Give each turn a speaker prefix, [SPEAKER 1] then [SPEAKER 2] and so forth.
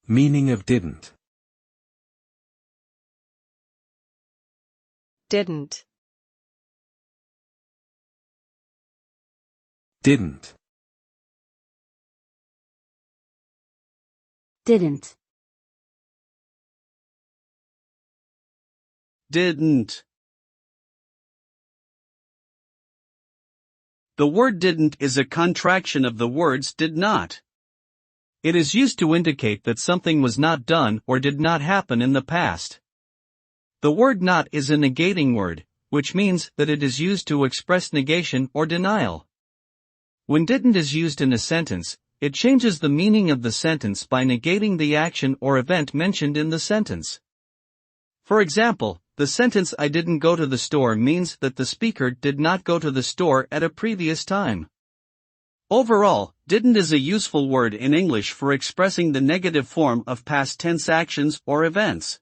[SPEAKER 1] Meaning of didn't.
[SPEAKER 2] Didn't.
[SPEAKER 1] Didn't.
[SPEAKER 3] Didn't.
[SPEAKER 4] Didn't. The word didn't is a contraction of the words did not. It is used to indicate that something was not done or did not happen in the past. The word not is a negating word, which means that it is used to express negation or denial. When didn't is used in a sentence, it changes the meaning of the sentence by negating the action or event mentioned in the sentence. For example, the sentence "I didn't go to the store" means that the speaker did not go to the store at a previous time. Overall, didn't is a useful word in English for expressing the negative form of past tense actions or events.